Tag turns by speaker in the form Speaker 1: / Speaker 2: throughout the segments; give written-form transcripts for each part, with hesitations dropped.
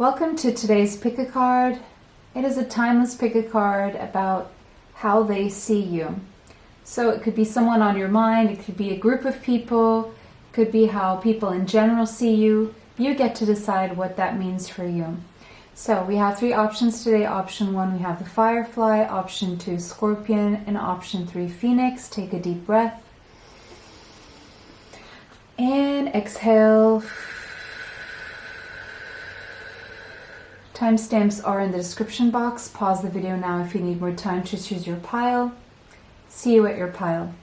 Speaker 1: Welcome to today's pick a card. It is a timeless pick a card about how they see you. So it could be someone on your mind, it could be a group of people, it could be how people in general see you. You get to decide what that means for you. So we have three options today. Option 1, we have the Firefly. Option 2, Scorpion. And option 3, Phoenix. Take a deep breath. And exhale. Timestamps are in the description box. Pause the video now if you need more time to choose your pile. See you at your pile.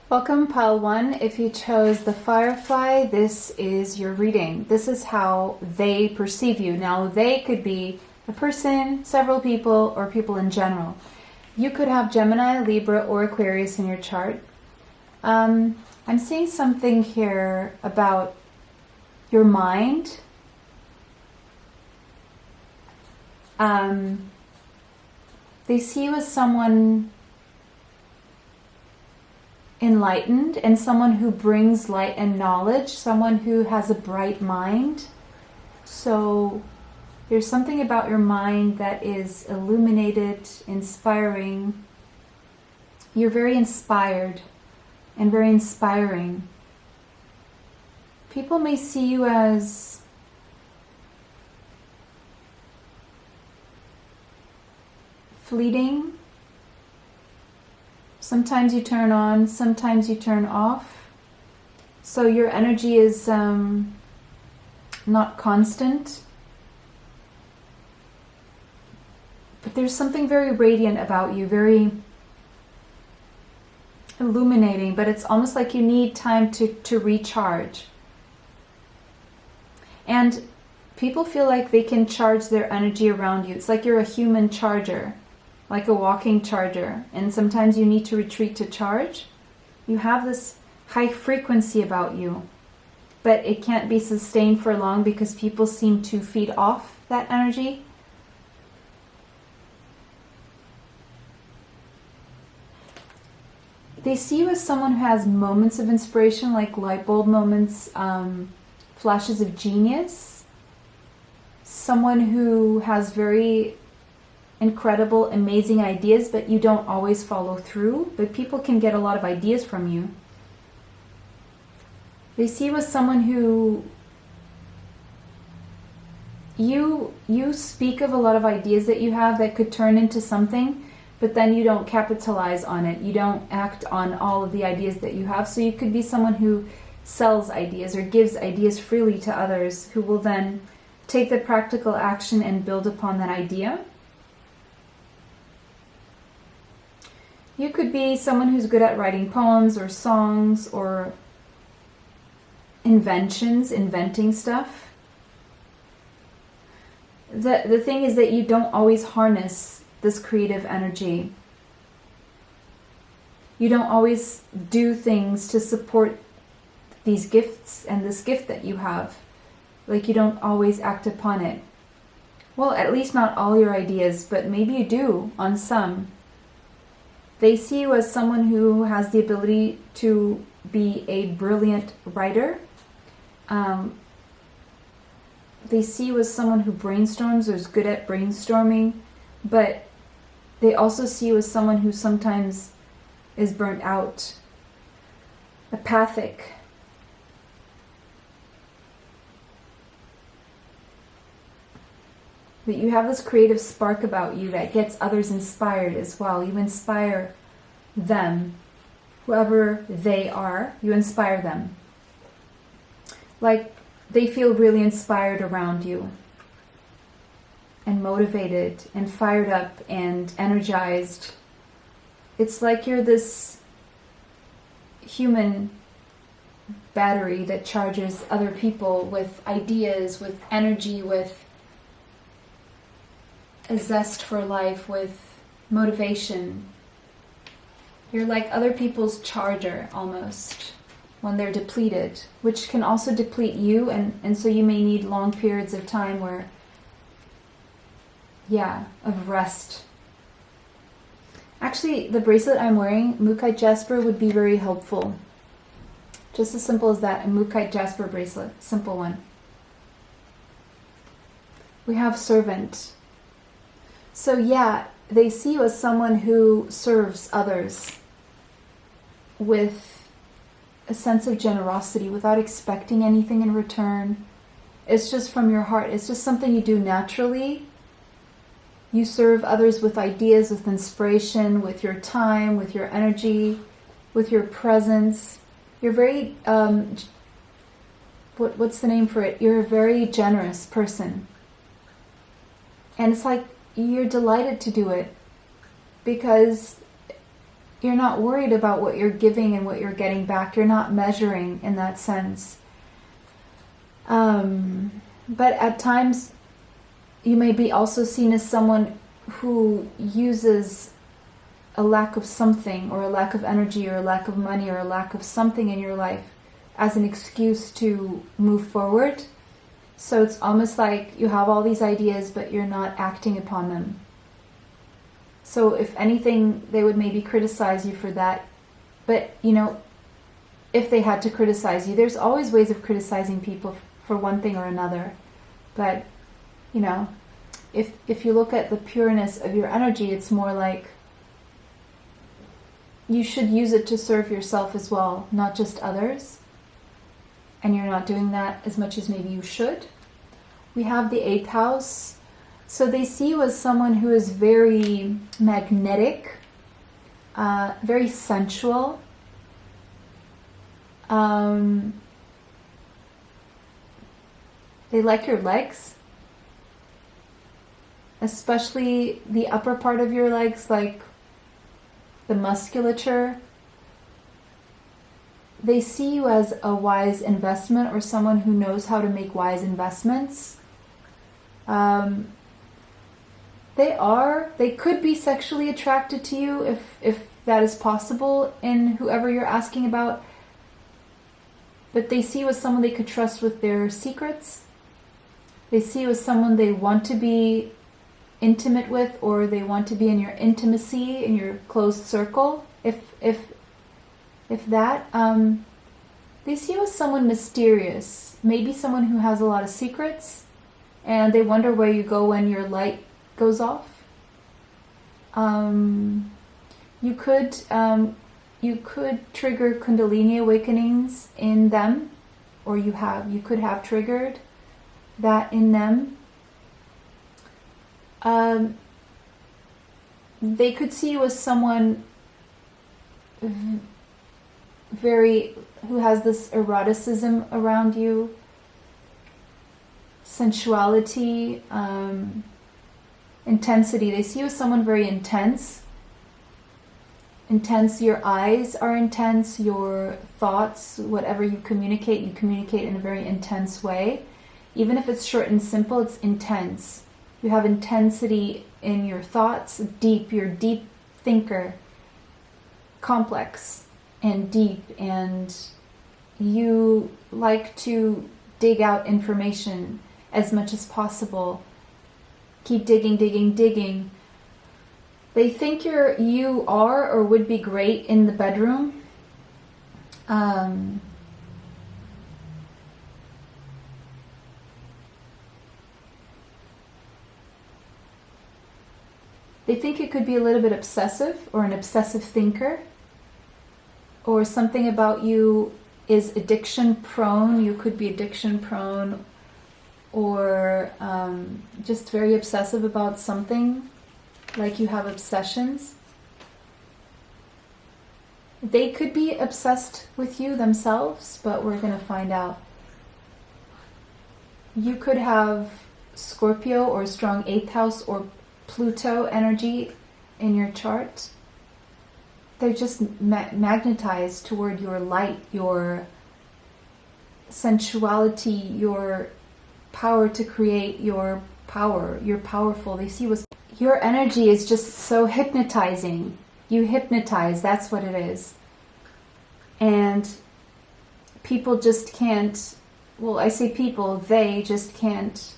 Speaker 1: Welcome, pile 1. If you chose the Firefly, this is your reading. This is how they perceive you. Now, they could be a person, several people, or people in general. You could have Gemini, Libra, or Aquarius in your chart. I'm seeing something here about your mind. They see you as someone enlightened and someone who brings light and knowledge, someone who has a bright mind. So there's something about your mind that is illuminated, inspiring. You're very inspired and very inspiring. People may see you as fleeting. Sometimes you turn on, sometimes you turn off. So your energy is not constant. But there's something very radiant about you, very illuminating, but it's almost like you need time to recharge. And people feel like they can charge their energy around you. It's like you're a human charger, like a walking charger, and sometimes you need to retreat to charge. You have this high frequency about you, but it can't be sustained for long because people seem to feed off that energy. They see you as someone who has moments of inspiration, like light bulb moments, flashes of genius. Someone who has very incredible, amazing ideas, but you don't always follow through. But people can get a lot of ideas from you. They see you as someone who you speak of a lot of ideas that you have that could turn into something, but then you don't capitalize on it. You don't act on all of the ideas that you have. So you could be someone who sells ideas or gives ideas freely to others who will then take the practical action and build upon that idea. You could be someone who's good at writing poems or songs or inventions, inventing stuff. The thing is that you don't always harness this creative energy. You don't always do things to support these gifts and this gift that you have. Like, you don't always act upon it. Well, at least not all your ideas, but maybe you do on some. They see you as someone who has the ability to be a brilliant writer. They see you as someone who brainstorms or is good at brainstorming, but they also see you as someone who sometimes is burnt out, apathic. But you have this creative spark about you that gets others inspired as well. You inspire them, whoever they are, you inspire them. Like, they feel really inspired around you and motivated and fired up and energized. It's like you're this human battery that charges other people with ideas, with energy, with a zest for life, with motivation. You're like other people's charger almost when they're depleted, which can also deplete you, and so you may need long periods of time where, of rest. Actually, the bracelet I'm wearing, Mookaite Jasper, would be very helpful. Just as simple as that, a Mookaite Jasper bracelet, simple one. We have servant. So yeah, they see you as someone who serves others with a sense of generosity without expecting anything in return. It's just from your heart. It's just something you do naturally. You serve others with ideas, with inspiration, with your time, with your energy, with your presence. You're very, what's the name for it? You're a very generous person. And it's like you're delighted to do it because you're not worried about what you're giving and what you're getting back. You're not measuring in that sense. But at times you may be also seen as someone who uses a lack of something, or a lack of energy, or a lack of money, or a lack of something in your life as an excuse to move forward. So it's almost like you have all these ideas, but you're not acting upon them. So if anything, they would maybe criticize you for that. But, you know, if they had to criticize you, there's always ways of criticizing people for one thing or another. But, you know, if you look at the pureness of your energy, it's more like you should use it to serve yourself as well, not just others. And you're not doing that as much as maybe you should. We have the 8th house. So they see you as someone who is very magnetic, very sensual. They like your legs, especially the upper part of your legs, like the musculature. They see you as a wise investment, or someone who knows how to make wise investments. They could be sexually attracted to you if that is possible in whoever you're asking about. But they see you as someone they could trust with their secrets. They see you as someone they want to be intimate with, or they want to be in your intimacy, in your closed circle. If that, they see you as someone mysterious, maybe someone who has a lot of secrets, and they wonder where you go when your light goes off. You could trigger Kundalini awakenings in them, or you could have triggered that in them. They could see you as someone who has this eroticism around you, sensuality, intensity. They see you as someone very intense. Your eyes are intense, your thoughts, whatever you communicate in a very intense way. Even if it's short and simple, it's intense. You have intensity in your thoughts, you're a deep thinker, complex and deep, and you like to dig out information as much as possible. Keep digging. They think you are or would be great in the bedroom. They think it could be a little bit obsessive, or an obsessive thinker, or something about you is addiction prone. You could be addiction prone, or just very obsessive about something, like you have obsessions. They could be obsessed with you themselves, but we're going to find out. You could have Scorpio or strong 8th house or Pluto energy in your chart. They're just magnetized toward your light, your sensuality, your power to create, your power. You're powerful. They see your energy is just so hypnotizing. You hypnotize, that's what it is. And people just can't, well, I say people, they just can't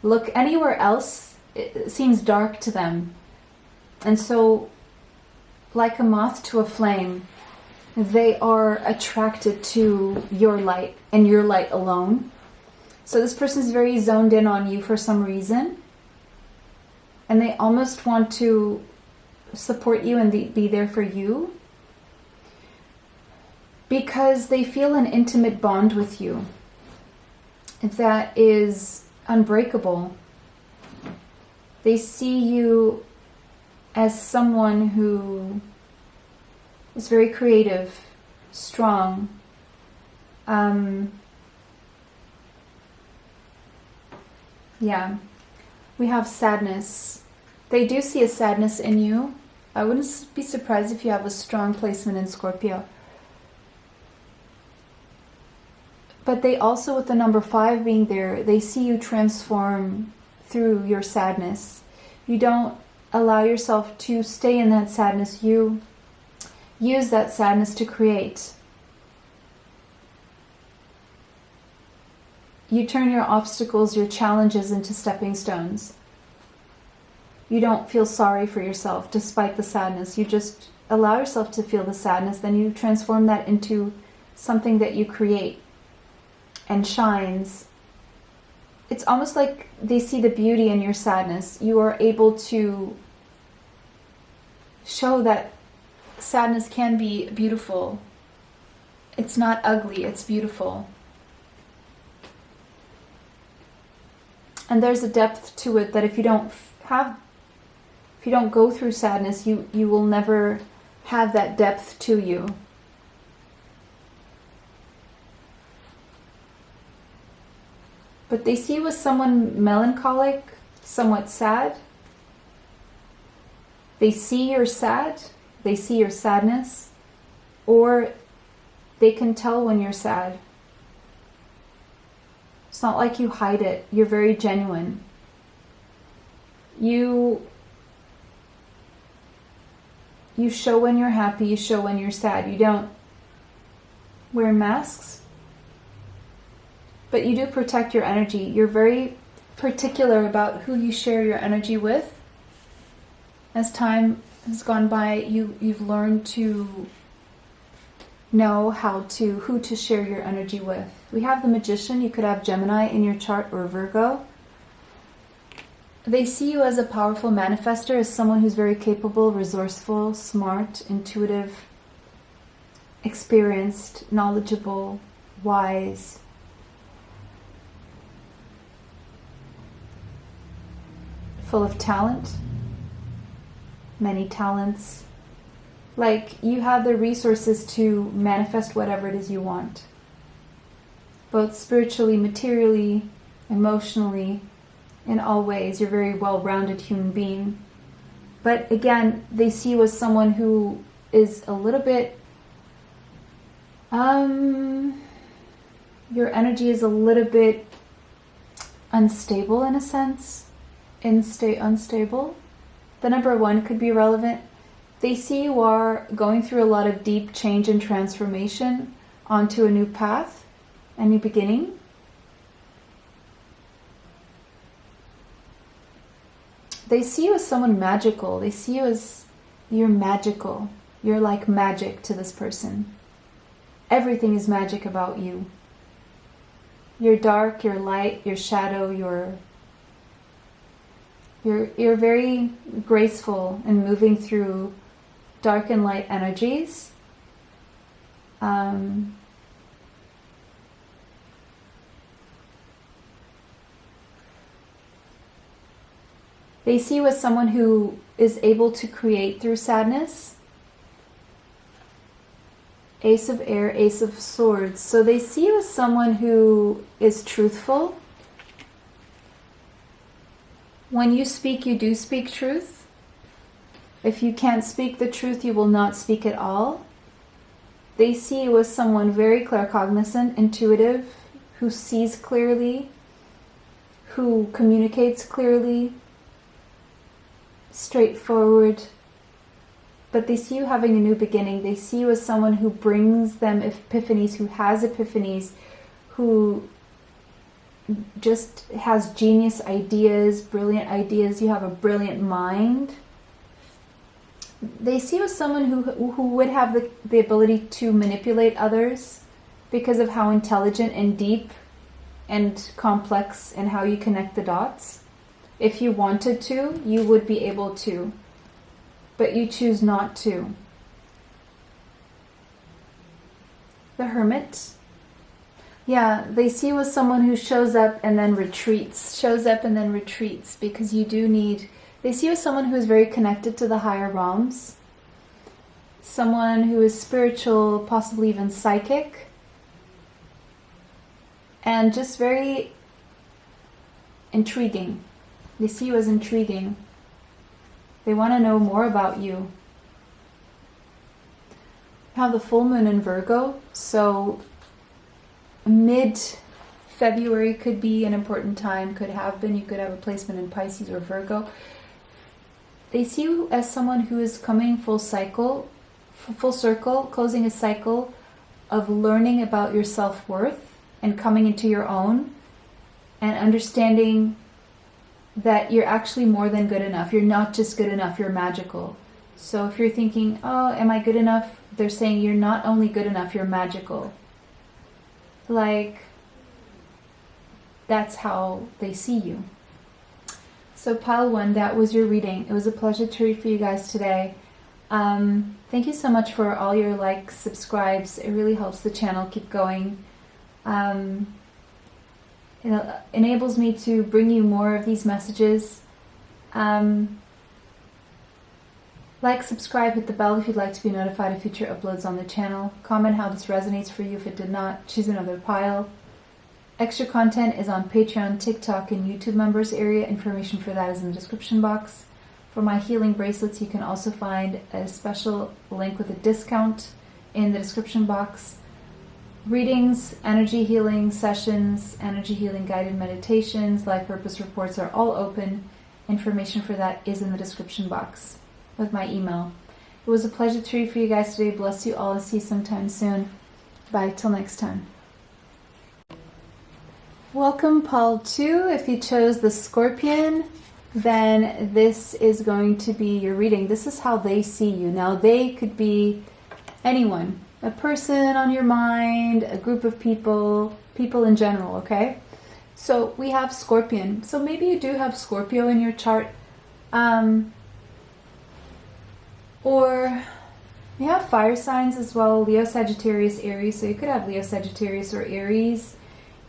Speaker 1: look anywhere else. It seems dark to them. And so, like a moth to a flame, they are attracted to your light and your light alone. So this person's very zoned in on you for some reason. And they almost want to support you and be there for you because they feel an intimate bond with you that is unbreakable. They see you as someone who is very creative, strong, yeah. We have sadness. They do see a sadness in you. I wouldn't be surprised if you have a strong placement in Scorpio. But they also, with the number 5 being there, they see you transform through your sadness. You don't allow yourself to stay in that sadness. You use that sadness to create. You turn your obstacles, your challenges into stepping stones. You don't feel sorry for yourself despite the sadness. You just allow yourself to feel the sadness, then you transform that into something that you create and shines. It's almost like they see the beauty in your sadness. You are able to show that sadness can be beautiful. It's not ugly, it's beautiful. And there's a depth to it that if you don't go through sadness, you will never have that depth to you. But they see you as someone melancholic, somewhat sad. They see you're sad, they see your sadness, or they can tell when you're sad. It's not like you hide it. You're very genuine. You show when you're happy, you show when you're sad. You don't wear masks, but you do protect your energy. You're very particular about who you share your energy with. As time has gone by, you've learned to know who to share your energy with. We have the Magician. You could have Gemini in your chart or Virgo. They see you as a powerful manifester, as someone who's very capable, resourceful, smart, intuitive, experienced, knowledgeable, wise. Full of talent, many talents. Like you have the resources to manifest whatever it is you want. Both spiritually, materially, emotionally, in all ways. You're a very well-rounded human being. But again, they see you as someone who is a little bit, your energy is a little bit unstable in a sense. Unstable. The number 1 could be relevant. They see you are going through a lot of deep change and transformation onto a new path, a new beginning. They see you as someone magical. They see you as you're magical. You're like magic to this person. Everything is magic about you. You're dark, you're light, you're shadow, you're very graceful in moving through dark and light energies. They see you as someone who is able to create through sadness. Ace of Air, Ace of Swords. So they see you as someone who is truthful. When you speak, you do speak truth. If you can't speak the truth, you will not speak at all. They see you as someone very claircognizant, intuitive, who sees clearly, who communicates clearly, straightforward. But they see you having a new beginning. They see you as someone who brings them epiphanies, who has epiphanies, who just has genius ideas, brilliant ideas. You have a brilliant mind. They see you as someone who would have the ability to manipulate others because of how intelligent and deep and complex in how you connect the dots. If you wanted to, you would be able to, but you choose not to. The Hermit. Yeah, they see you as someone who shows up and then retreats. Because you do need... They see you as someone who is very connected to the higher realms. Someone who is spiritual, possibly even psychic. And just very intriguing. They see you as intriguing. They want to know more about you. You have the full moon in Virgo, so mid-February could be an important time, could have been. You could have a placement in Pisces or Virgo. They see you as someone who is coming full circle, closing a cycle of learning about your self-worth and coming into your own and understanding that you're actually more than good enough. You're not just good enough, you're magical. So if you're thinking, oh, am I good enough? They're saying you're not only good enough, you're magical. Like, that's how they see you. So pile 1, that was your reading. It was a pleasure to read for you guys today. Thank you so much for all your likes, subscribes. It really helps the channel keep going. It enables me to bring you more of these messages. Like, subscribe, hit the bell if you'd like to be notified of future uploads on the channel. Comment how this resonates for you. If it did not, choose another pile. Extra content is on Patreon, TikTok, and YouTube members area. Information for that is in the description box. For my healing bracelets, you can also find a special link with a discount in the description box. Readings, energy healing sessions, energy healing guided meditations, life purpose reports are all open. Information for that is in the description box with my email. It was a pleasure to read for you guys today. Bless you all and see you sometime soon. Bye till next time. Welcome, Paul 2. If you chose the Scorpion, then this is going to be your reading. This is how they see you. Now, they could be anyone. A person on your mind, a group of people, people in general, okay? So we have Scorpion. So maybe you do have Scorpio in your chart. Or you have fire signs as well, Leo, Sagittarius, Aries. So you could have Leo, Sagittarius, or Aries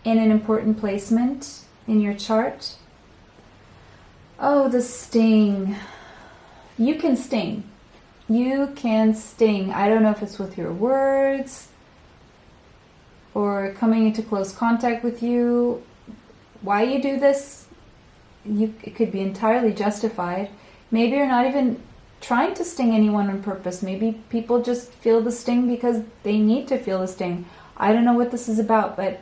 Speaker 1: in an important placement in your chart. Oh, the sting. You can sting. You can sting. I don't know if it's with your words or coming into close contact with you. Why you do this, it could be entirely justified. Maybe you're not even trying to sting anyone on purpose. Maybe people just feel the sting because they need to feel the sting. I don't know what this is about, but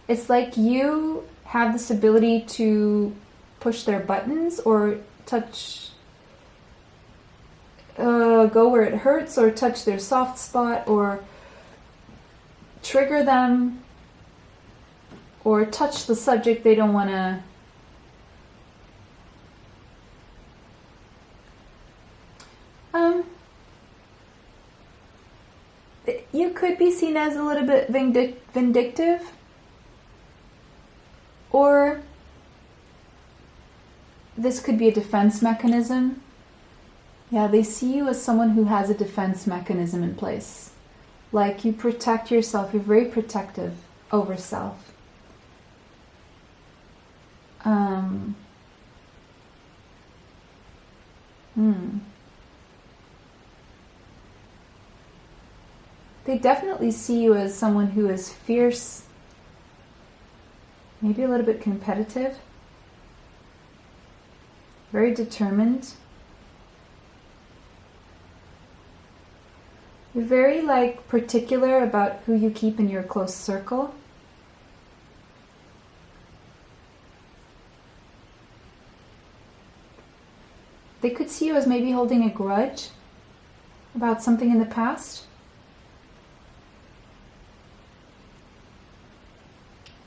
Speaker 1: it's like you have this ability to push their buttons or touch, go where it hurts, or touch their soft spot, or trigger them, or touch the subject they don't want to. You could be seen as a little bit vindictive, or this could be a defense mechanism. Yeah, they see you as someone who has a defense mechanism in place. Like, you protect yourself, you're very protective over self. They definitely see you as someone who is fierce, maybe a little bit competitive, very determined. You're very particular about who you keep in your close circle. They could see you as maybe holding a grudge about something in the past.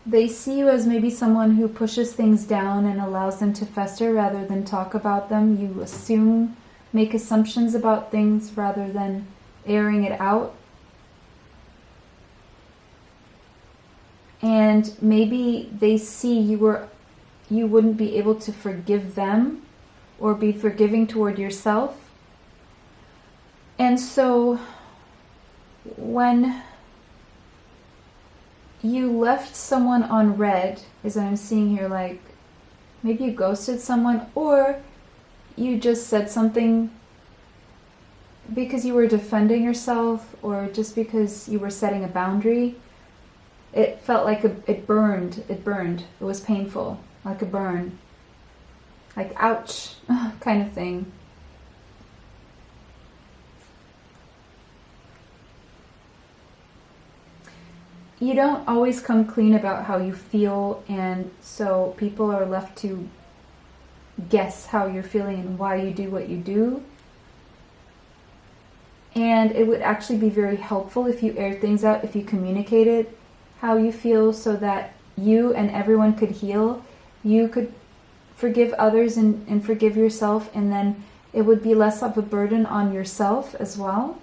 Speaker 1: They see you as maybe someone who pushes things down and allows them to fester rather than talk about them. You assume, make assumptions about things rather than airing it out. and maybe they see you wouldn't be able to forgive them or be forgiving toward yourself. And so when you left someone on red, as I'm seeing here, like maybe you ghosted someone, or you just said something because you were defending yourself, or just because you were setting a boundary. It felt like it burned. It was painful, like a burn, like ouch kind of thing. You don't always come clean about how you feel, and so people are left to guess how you're feeling and why you do what you do. And it would actually be very helpful if you aired things out, if you communicated how you feel, so that you and everyone could heal. You could forgive others and forgive yourself, and then it would be less of a burden on yourself as well.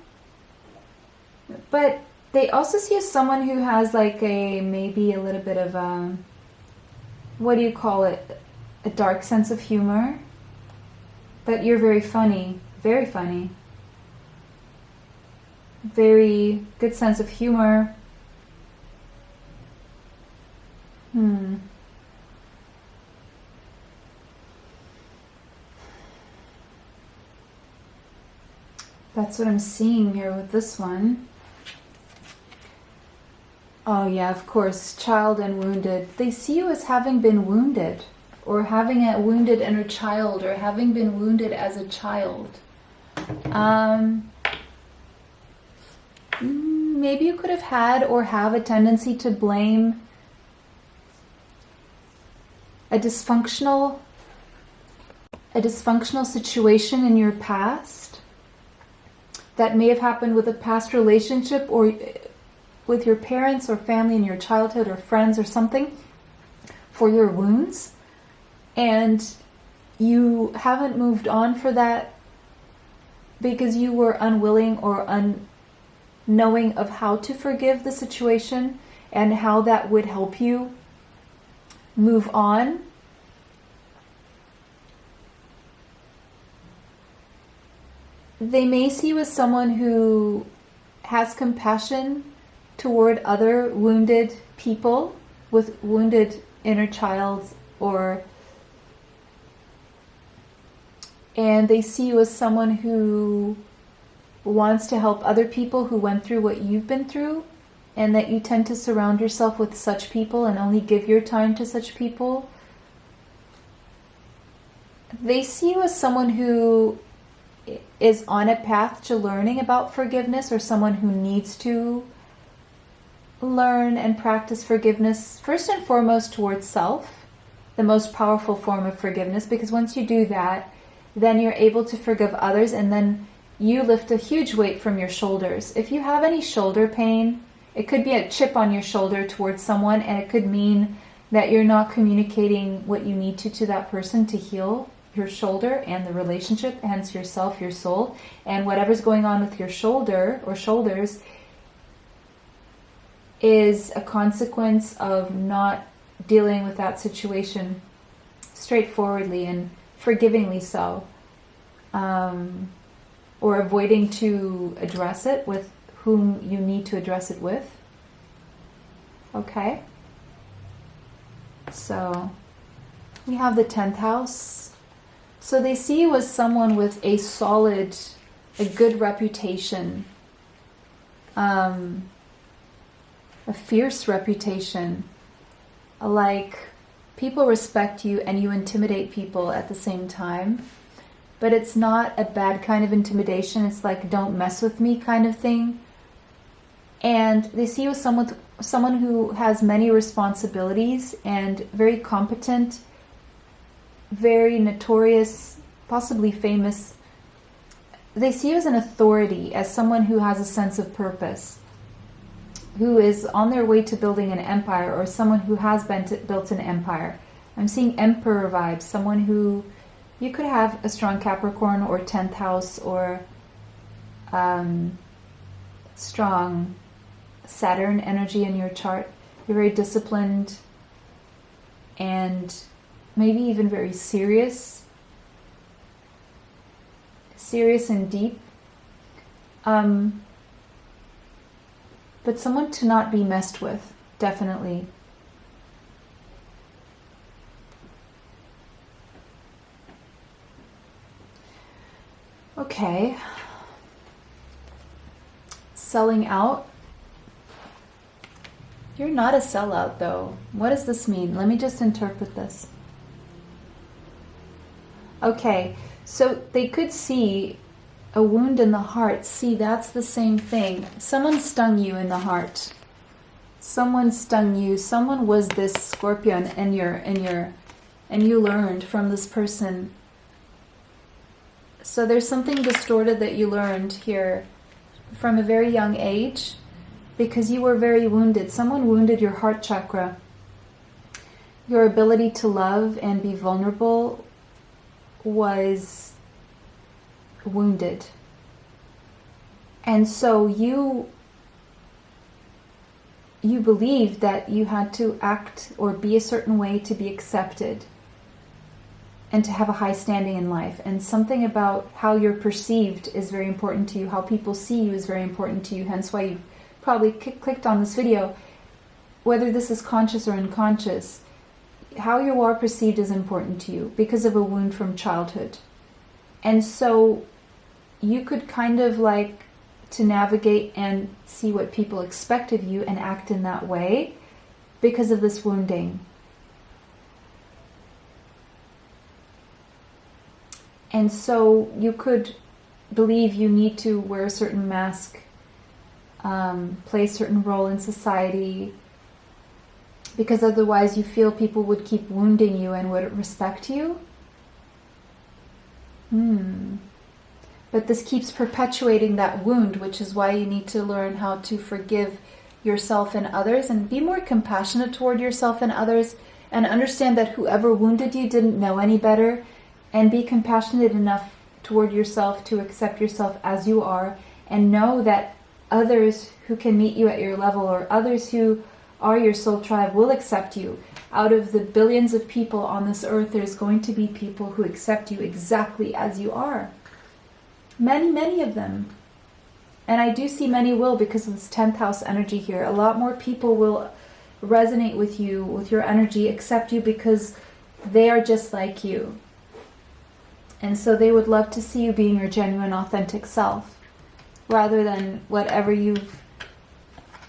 Speaker 1: But they also see you as someone who has like maybe a little bit of what do you call it? A dark sense of humor. But you're very funny. Very funny. Very good sense of humor. That's what I'm seeing here with this one. Oh yeah, of course, child and wounded. They see you as having been wounded, or having a wounded inner child, or having been wounded as a child. Maybe you could have had or have a tendency to blame a dysfunctional situation in your past that may have happened with a past relationship, or with your parents or family in your childhood, or friends or something, for your wounds. And you haven't moved on for that because you were unwilling or unknowing of how to forgive the situation and how that would help you move on. They may see you as someone who has compassion toward other wounded people with wounded inner child, and they see you as someone who wants to help other people who went through what you've been through, and that you tend to surround yourself with such people and only give your time to such people. They see you as someone who is on a path to learning about forgiveness, or someone who needs to learn and practice forgiveness, first and foremost towards self, the most powerful form of forgiveness, because once you do that, then you're able to forgive others, and then you lift a huge weight from your shoulders. If you have any shoulder pain, it could be a chip on your shoulder towards someone, and it could mean that you're not communicating what you need to that person to heal your shoulder and the relationship, hence yourself, your soul. And whatever's going on with your shoulder or shoulders is a consequence of not dealing with that situation straightforwardly and forgivingly so, or avoiding to address it with whom you need to address it with. Okay, so we have the 10th house. So they see you as someone with a good reputation, a fierce reputation, like people respect you and you intimidate people at the same time, but it's not a bad kind of intimidation. It's like, don't mess with me kind of thing. And they see you as someone who has many responsibilities and very competent, very notorious, possibly famous. They see you as an authority, as someone who has a sense of purpose, who is on their way to building an empire, or someone who has built an empire. I'm seeing emperor vibes, someone who, you could have a strong Capricorn or 10th house, or strong Saturn energy in your chart. You're very disciplined and maybe even very serious. Serious and deep. But someone to not be messed with, definitely. Okay. Selling out. You're not a sellout, though. What does this mean? Let me just interpret this. Okay, so they could see a wound in the heart. See, that's the same thing. Someone stung you in the heart. Someone stung you. Someone was this Scorpion and you learned from this person. So there's something distorted that you learned here from a very young age because you were very wounded. Someone wounded your heart chakra. Your ability to love and be vulnerable was wounded. And so you believed that you had to act or be a certain way to be accepted and to have a high standing in life. And something about how you're perceived is very important to you. How people see you is very important to you. Hence why you probably clicked on this video. Whether this is conscious or unconscious, how you are perceived is important to you because of a wound from childhood. And so you could kind of like to navigate and see what people expect of you and act in that way because of this wounding. And so you could believe you need to wear a certain mask, play a certain role in society, because otherwise you feel people would keep wounding you and wouldn't respect you. But this keeps perpetuating that wound, which is why you need to learn how to forgive yourself and others and be more compassionate toward yourself and others, and understand that whoever wounded you didn't know any better, and be compassionate enough toward yourself to accept yourself as you are, and know that others who can meet you at your level or others who are your soul tribe will accept you. Out of the billions of people on this earth, there's going to be people who accept you exactly as you are. Many, many of them. And I do see many will because of this 10th house energy here. A lot more people will resonate with you, with your energy, accept you because they are just like you. And so they would love to see you being your genuine, authentic self, rather than whatever you've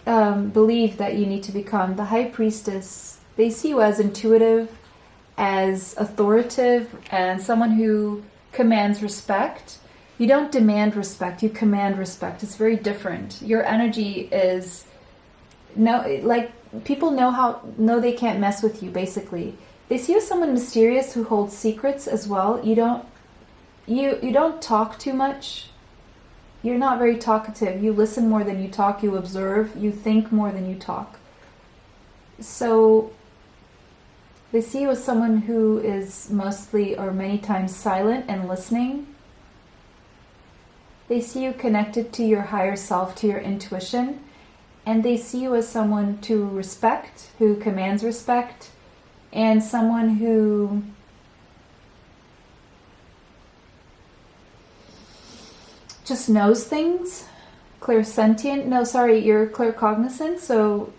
Speaker 1: believed that you need to become. The High Priestess, they see you as intuitive, as authoritative, and someone who commands respect. You don't demand respect, you command respect. It's very different. Your energy is, people know they can't mess with you, basically. They see you as someone mysterious who holds secrets as well. You don't talk too much. You're not very talkative. You listen more than you talk. You observe. You think more than you talk. So they see you as someone who is mostly or many times silent and listening. They see you connected to your higher self, to your intuition. And they see you as someone to respect, who commands respect, and someone who just knows things. Clairsentient. No, sorry, you're claircognizant, so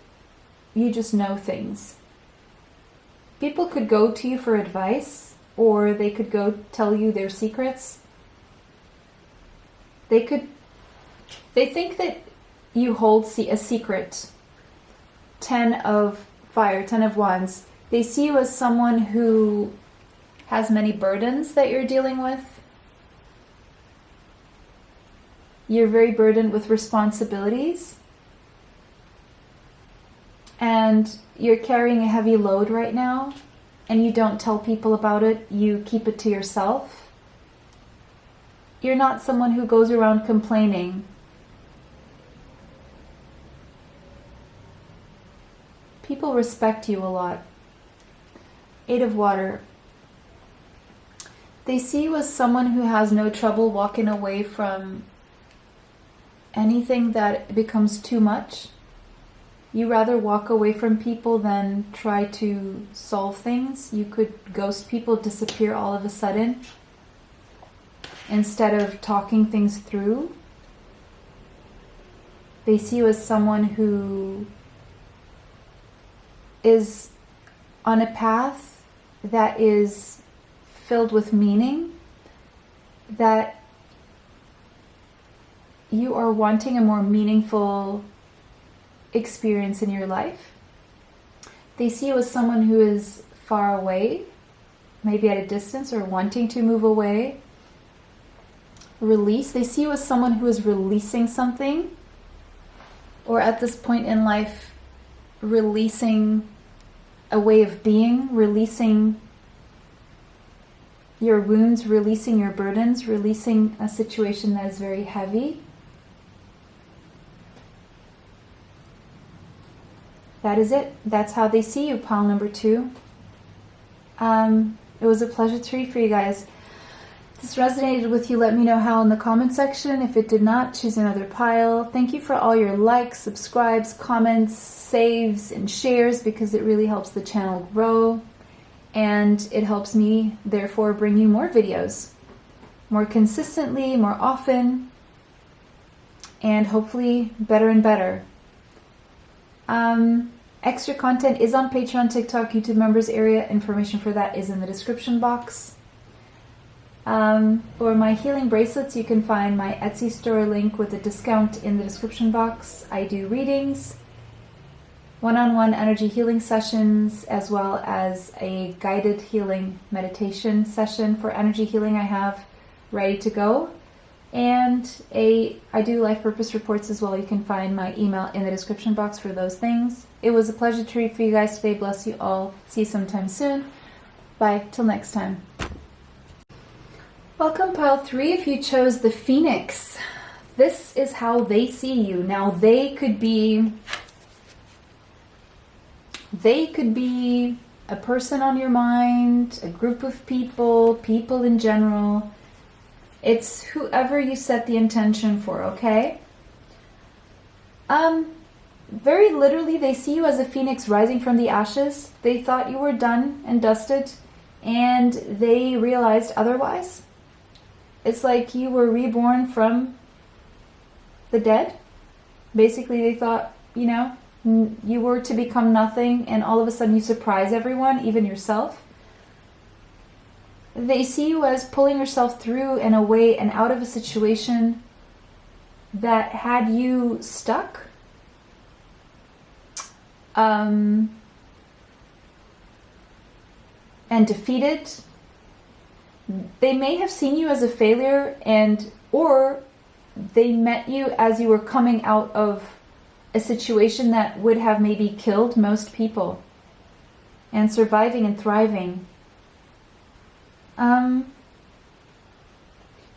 Speaker 1: you just know things. People could go to you for advice, or they could go tell you their secrets. They think that you hold a secret. 10 of fire, 10 of wands. They see you as someone who has many burdens that you're dealing with. You're very burdened with responsibilities. And you're carrying a heavy load right now. And you don't tell people about it. You keep it to yourself. You're not someone who goes around complaining. People respect you a lot. 8 of water. They see you as someone who has no trouble walking away from anything that becomes too much. You rather walk away from people than try to solve things. You could ghost people, disappear all of a sudden, instead of talking things through. They see you as someone who is on a path that is filled with meaning, that you are wanting a more meaningful experience in your life. They see you as someone who is far away, maybe at a distance, or wanting to move away. Release. They see you as someone who is releasing something, or at this point in life, releasing a way of being, releasing your wounds, releasing your burdens, releasing a situation that is very heavy. That is it. That's how they see you, pile number 2. It was a pleasure to read for you guys. If this resonated with you, let me know how in the comment section. If it did not, choose another pile. Thank you for all your likes, subscribes, comments, saves, and shares, because it really helps the channel grow. And it helps me, therefore, bring you more videos. More consistently, more often. And hopefully better and better. Extra content is on Patreon, TikTok, YouTube members area. Information for that is in the description box. For my healing bracelets, you can find my Etsy store link with a discount in the description box. I do readings, one-on-one energy healing sessions, as well as a guided healing meditation session for energy healing I have ready to go. And I do life purpose reports as well. You can find my email in the description box for those things. It was a pleasure to read for you guys today. Bless you all. See you sometime soon. Bye. Till next time. Welcome, pile 3. If you chose the Phoenix, this is how they see you. Now, they could be a person on your mind, a group of people, people in general. It's whoever you set the intention for, okay? Very literally, they see you as a phoenix rising from the ashes. They thought you were done and dusted, and they realized otherwise. It's like you were reborn from the dead. Basically, they thought, you were to become nothing, and all of a sudden you surprise everyone, even yourself. They see you as pulling yourself through and away and out of a situation that had you stuck. And defeated. They may have seen you as a failure, or they met you as you were coming out of a situation that would have maybe killed most people, and surviving and thriving.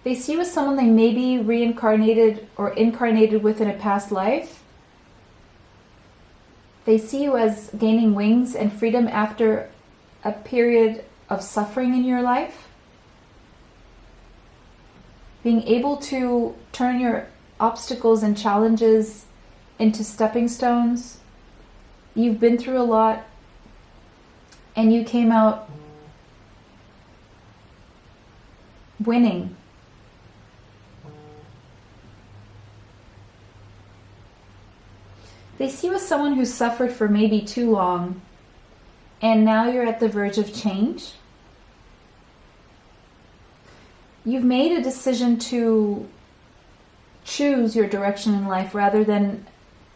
Speaker 1: They see you as someone they maybe reincarnated or incarnated with in a past life. They see you as gaining wings and freedom after a period of suffering in your life. Being able to turn your obstacles and challenges into stepping stones. You've been through a lot, and you came out winning. They see you as someone who suffered for maybe too long, and now you're at the verge of change. You've made a decision to choose your direction in life rather than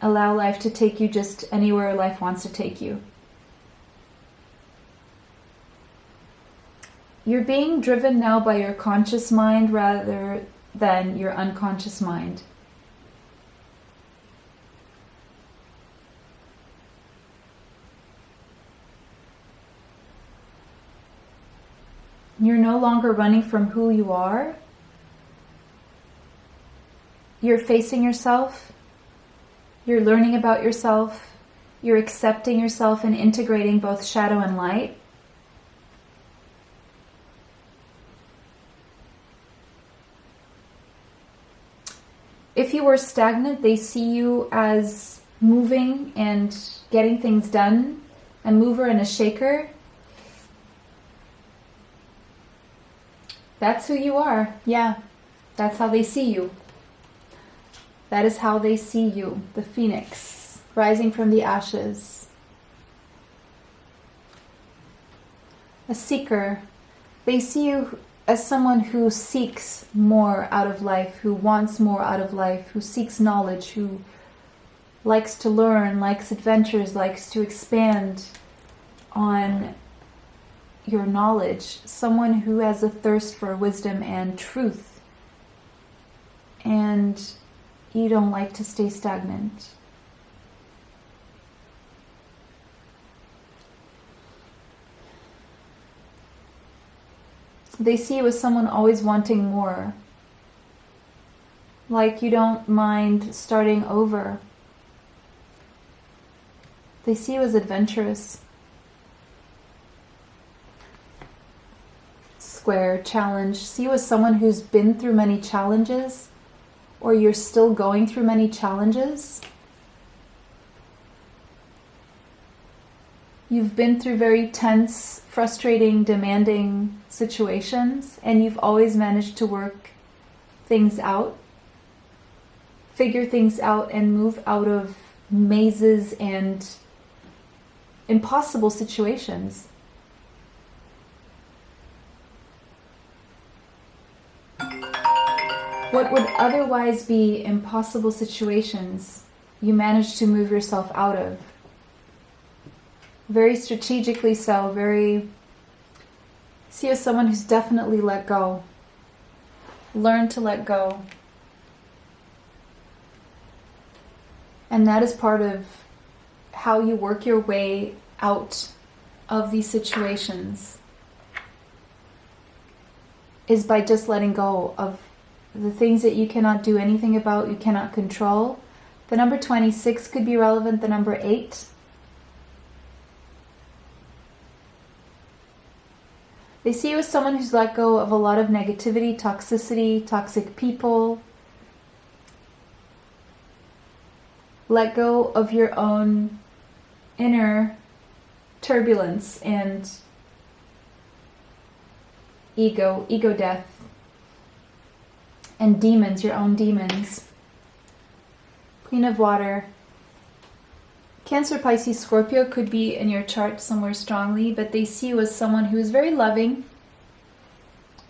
Speaker 1: allow life to take you just anywhere life wants to take you. You're being driven now by your conscious mind rather than your unconscious mind. You're no longer running from who you are. You're facing yourself. You're learning about yourself. You're accepting yourself and integrating both shadow and light. If you were stagnant, they see you as moving and getting things done, a mover and a shaker. That's who you are. Yeah, that's how they see you. That is how they see you, the phoenix, rising from the ashes. A seeker. They see you as someone who seeks more out of life, who wants more out of life, who seeks knowledge, who likes to learn, likes adventures, likes to expand on your knowledge. Someone who has a thirst for wisdom and truth. And you don't like to stay stagnant. They see you as someone always wanting more. Like you don't mind starting over. They see you as adventurous. Square, challenge. See you as someone who's been through many challenges, or you're still going through many challenges. You've been through very tense, frustrating, demanding situations, and you've always managed to work things out, figure things out, and move out of mazes and impossible situations. What would otherwise be impossible situations, you managed to move yourself out of. Very strategically so, see as someone who's definitely let go. Learn to let go. And that is part of how you work your way out of these situations, is by just letting go of the things that you cannot do anything about, you cannot control. The number 26 could be relevant, the number 8. They see you as someone who's let go of a lot of negativity, toxicity, toxic people. Let go of your own inner turbulence and ego death, and demons, your own demons. Queen of Water. Cancer, Pisces, Scorpio could be in your chart somewhere strongly, but they see you as someone who is very loving,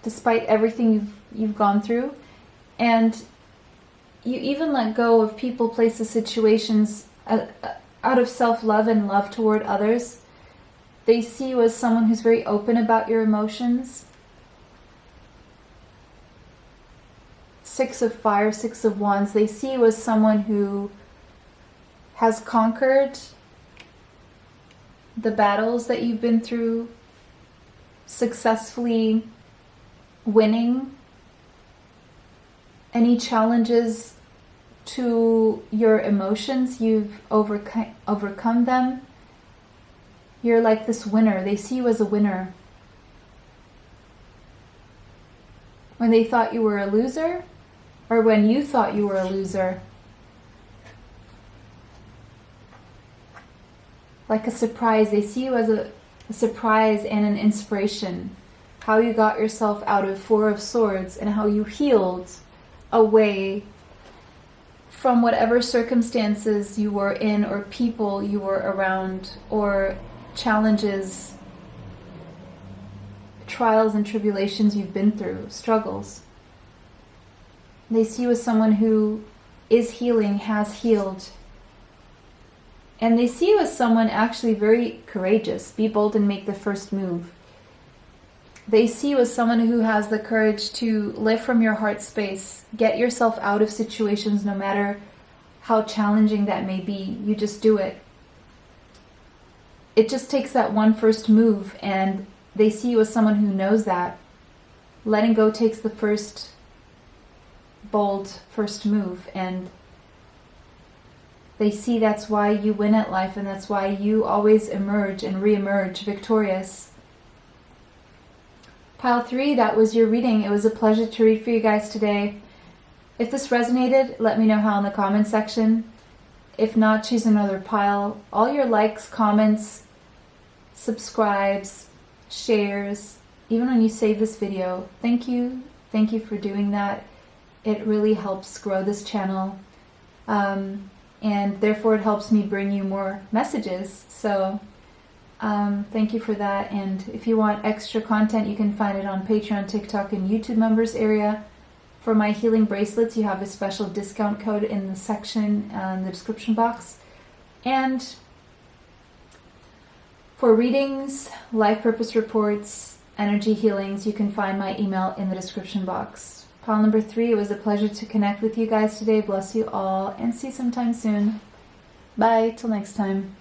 Speaker 1: despite everything you've gone through. And you even let go of people, places, situations out of self-love and love toward others. They see you as someone who's very open about your emotions. 6 of Fire, 6 of Wands. They see you as someone who has conquered the battles that you've been through, successfully winning any challenges to your emotions. You've overcome them. You're like this winner. They see you as a winner. When they thought you were a loser, or when you thought you were a loser. Like a surprise. They see you as a surprise and an inspiration. How you got yourself out of 4 of Swords and how you healed away from whatever circumstances you were in, or people you were around, or challenges, trials and tribulations you've been through, struggles. They see you as someone who is healing, has healed. And they see you as someone actually very courageous. Be bold and make the first move. They see you as someone who has the courage to live from your heart space. Get yourself out of situations no matter how challenging that may be. You just do it. It just takes that one first move, and they see you as someone who knows that. Letting go takes the first bold first move, and they see that's why you win at life, and that's why you always emerge and re-emerge victorious. Pile 3, that was your reading. It was a pleasure to read for you guys today. If this resonated, let me know how in the comment section. If not, choose another pile. All your likes, comments, subscribes, shares, even when you save this video, thank you. Thank you for doing that. It really helps grow this channel. And therefore it helps me bring you more messages. So thank you for that. And if you want extra content, you can find it on Patreon, TikTok, and YouTube members area. For my healing bracelets, you have a special discount code in the section in the description box. And for readings, life purpose reports, energy healings, you can find my email in the description box. Pile number 3, it was a pleasure to connect with you guys today. Bless you all and see you sometime soon. Bye, till next time.